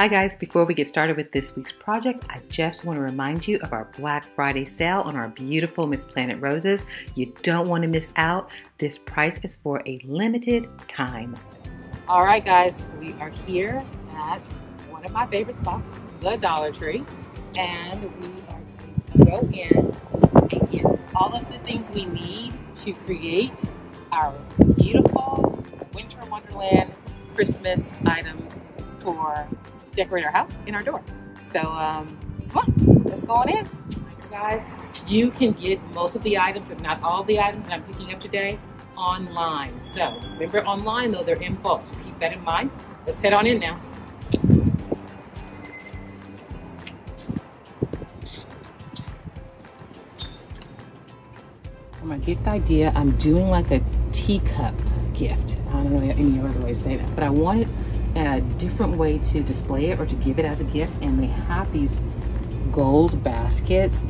Hi guys, before we get started with this week's project, I just want to remind you of our Black Friday sale on our beautiful MissPlanIt roses. You don't want to miss out. This price is for a limited time. All right guys, we are here at one of my favorite spots, the Dollar Tree, and we are going to go in and get all of the things we need to create our beautiful Winter Wonderland Christmas items for decorate our house and our door. So come on, let's go on in. Guys, you can get most of the items, if not all the items that I'm picking up today, online. So remember, online though, they're in bulk, so keep that in mind. Let's head on in now. I'm gonna get the idea. I'm doing like a teacup gift. I don't know any other way to say that, but I wanted a different way to display it or to give it as a gift, and they have these gold baskets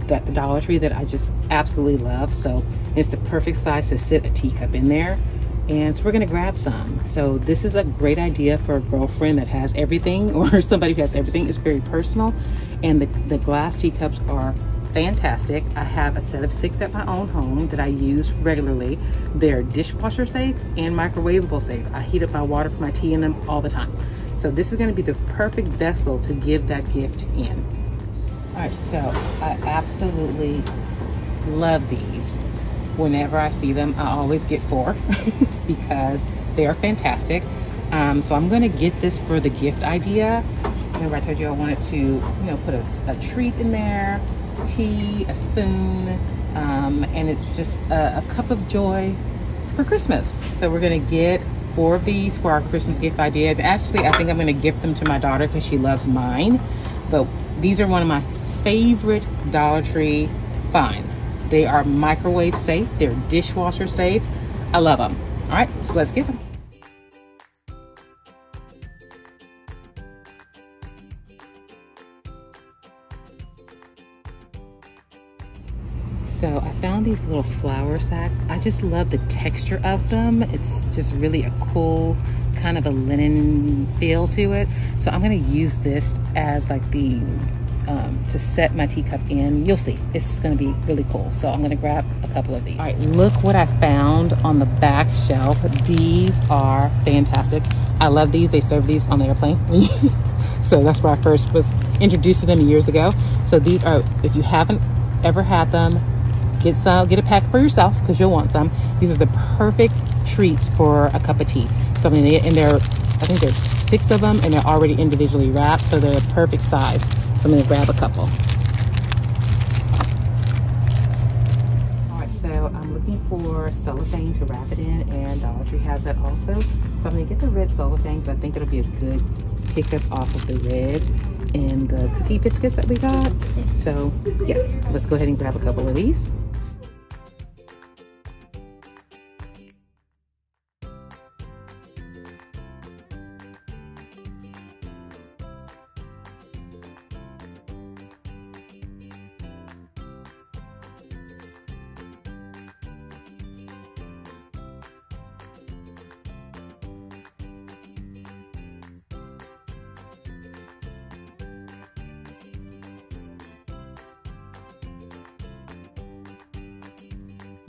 at the Dollar Tree that I just absolutely love. So it's the perfect size to sit a teacup in there, and so we're gonna grab some. So this is a great idea for a girlfriend that has everything, or somebody who has everything. It's very personal, and the glass teacups are fantastic. I have a set of 6 at my own home that I use regularly. They're dishwasher safe and microwavable safe. I heat up my water for my tea in them all the time. So this is going to be the perfect vessel to give that gift in. All right, so I absolutely love these. Whenever I see them, I always get 4 because they are fantastic. So I'm going to get this for the gift idea. Remember I told you I wanted to, put a treat in there, tea, a spoon, and it's just a cup of joy for Christmas. So we're gonna get 4 of these for our Christmas gift idea. And actually, I think I'm gonna gift them to my daughter because she loves mine. But these are one of my favorite Dollar Tree finds. They are microwave safe, they're dishwasher safe. I love them. All right, so let's get them. So I found these little flour sacks. I just love the texture of them. It's just really a cool, kind of a linen feel to it. So I'm gonna use this as like the, to set my teacup in. You'll see, it's just gonna be really cool. So I'm gonna grab a couple of these. All right, look what I found on the back shelf. These are fantastic. I love these, they serve these on the airplane. So that's where I first was introduced to them years ago. So these are, if you haven't ever had them, get a pack for yourself because you'll want some. These are the perfect treats for a cup of tea. So I mean, I think there's 6 of them and they're already individually wrapped, so they're the perfect size. So I'm gonna grab a couple. All right, so I'm looking for cellophane to wrap it in, and Dollar Tree has that also. So I'm gonna get the red cellophane because I think it'll be a good pickup off of the red and the cookie biscuits that we got. So yes, let's go ahead and grab a couple of these.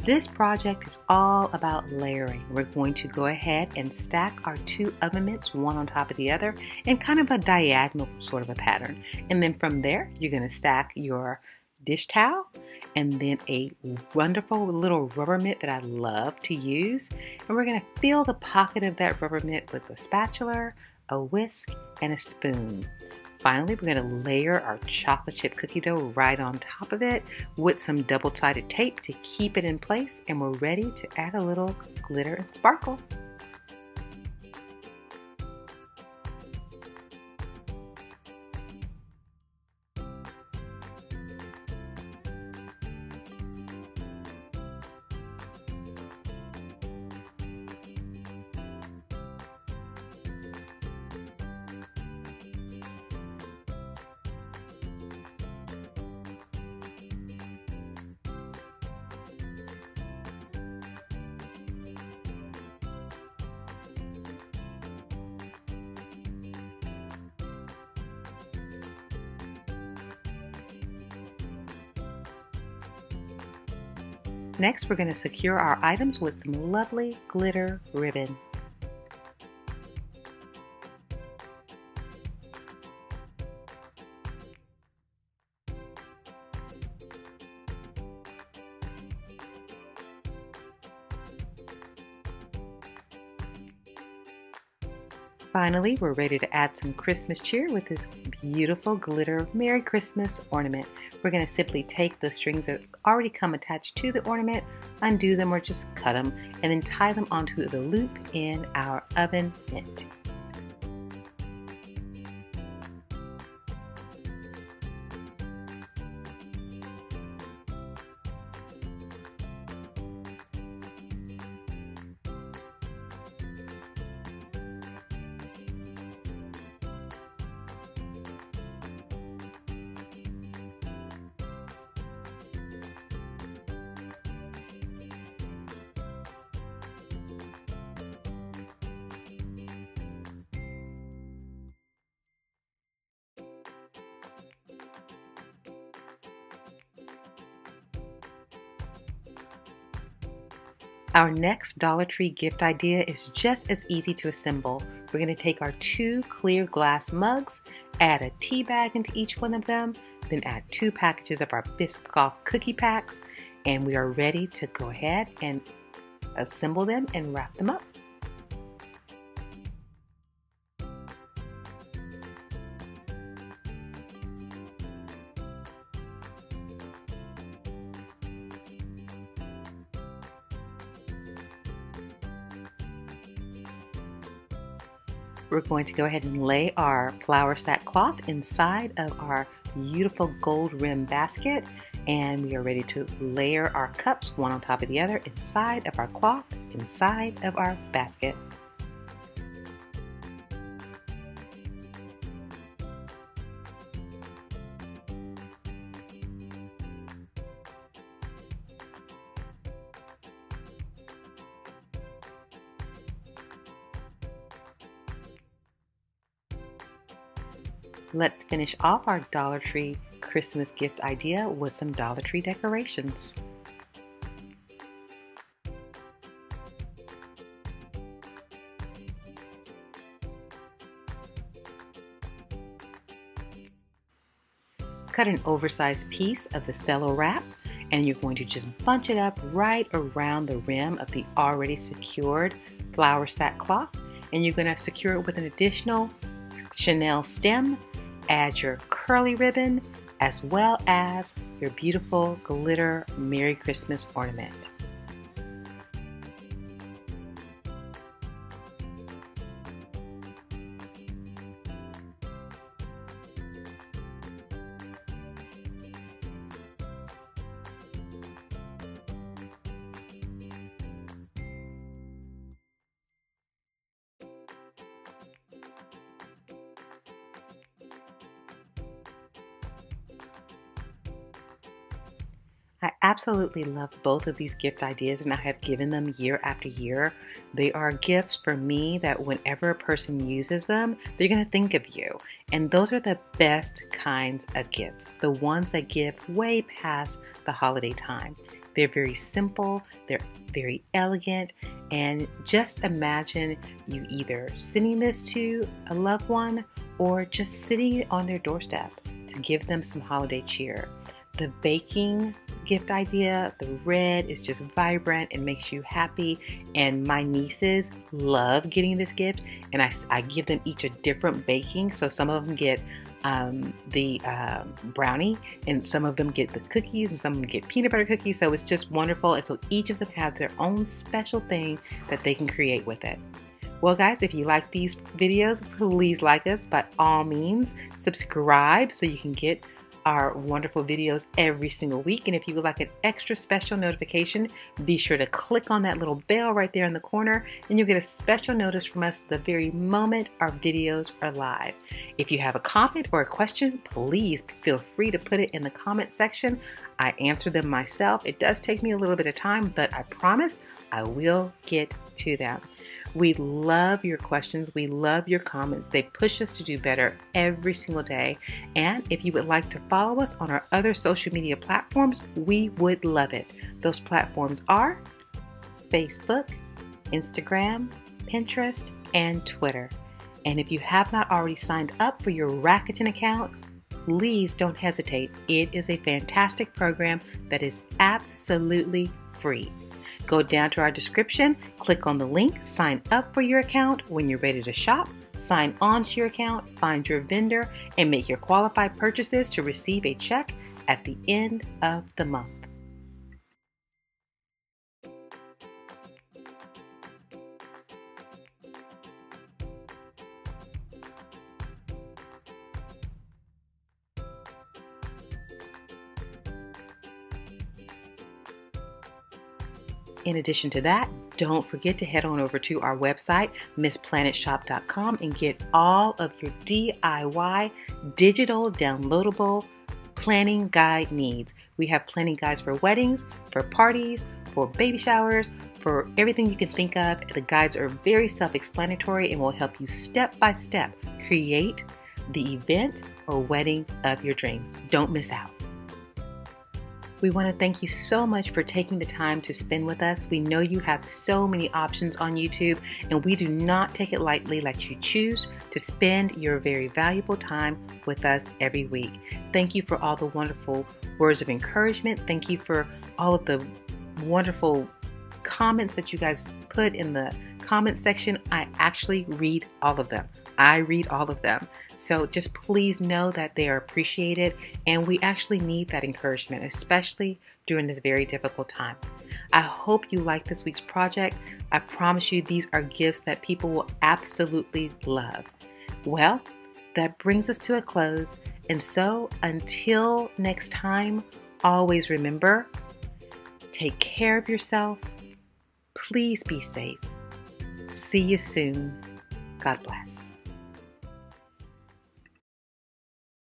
This project is all about layering. We're going to go ahead and stack our 2 oven mitts, one on top of the other, in kind of a diagonal sort of a pattern. And then from there, you're going to stack your dish towel and then a wonderful little rubber mitt that I love to use. And we're going to fill the pocket of that rubber mitt with a spatula, a whisk, and a spoon. Finally, we're going to layer our chocolate chip cookie dough right on top of it with some double-sided tape to keep it in place, and we're ready to add a little glitter and sparkle. Next, we're going to secure our items with some lovely glitter ribbon. Finally, we're ready to add some Christmas cheer with this beautiful glitter Merry Christmas ornament. We're going to simply take the strings that already come attached to the ornament, undo them or just cut them, and then tie them onto the loop in our oven mitt. Our next Dollar Tree gift idea is just as easy to assemble. We're going to take our 2 clear glass mugs, add a tea bag into each one of them, then add 2 packages of our Biscoff cookie packs, and we are ready to go ahead and assemble them and wrap them up. We're going to go ahead and lay our flour sackcloth inside of our beautiful gold rim basket, and we are ready to layer our cups one on top of the other inside of our cloth, inside of our basket. Let's finish off our Dollar Tree Christmas gift idea with some Dollar Tree decorations. Cut an oversized piece of the cello wrap, and you're going to just bunch it up right around the rim of the already secured flour sackcloth, and you're going to secure it with an additional Chanel stem. Add your curly ribbon as well as your beautiful glitter Merry Christmas ornament. I absolutely love both of these gift ideas, and I have given them year after year. They are gifts for me that whenever a person uses them, they're going to think of you. And those are the best kinds of gifts, the ones that give way past the holiday time. They're very simple, they're very elegant, and just imagine you either sending this to a loved one or just sitting on their doorstep to give them some holiday cheer. The baking gift idea, the red is just vibrant and makes you happy, and my nieces love getting this gift, and I give them each a different baking. So some of them get the brownie, and some of them get the cookies, and some of them get peanut butter cookies. So it's just wonderful, and so each of them have their own special thing that they can create with it. Well guys, if you like these videos, please like us. By all means, subscribe so you can get our wonderful videos every single week. And if you would like an extra special notification, be sure to click on that little bell right there in the corner, and you'll get a special notice from us the very moment our videos are live. If you have a comment or a question, please feel free to put it in the comment section. I answer them myself. It does take me a little bit of time, but I promise I will get to them. We love your questions. We love your comments. They push us to do better every single day. And if you would like to follow us on our other social media platforms, we would love it. Those platforms are Facebook, Instagram, Pinterest, and Twitter. And if you have not already signed up for your Rakuten account, please don't hesitate. It is a fantastic program that is absolutely free. Go down to our description, click on the link, sign up for your account. When you're ready to shop, sign on to your account, find your vendor, and make your qualified purchases to receive a check at the end of the month. In addition to that, don't forget to head on over to our website, MissPlanItShop.com, and get all of your DIY, digital, downloadable planning guide needs. We have planning guides for weddings, for parties, for baby showers, for everything you can think of. The guides are very self-explanatory and will help you step by step create the event or wedding of your dreams. Don't miss out. We want to thank you so much for taking the time to spend with us. We know you have so many options on YouTube, and we do not take it lightly that you choose to spend your very valuable time with us every week. Thank you for all the wonderful words of encouragement. Thank you for all of the wonderful comments that you guys put in the comment section. I actually read all of them. I read all of them. So just please know that they are appreciated, and we actually need that encouragement, especially during this very difficult time. I hope you like this week's project. I promise you these are gifts that people will absolutely love. Well, that brings us to a close. And so until next time, always remember, take care of yourself. Please be safe. See you soon. God bless.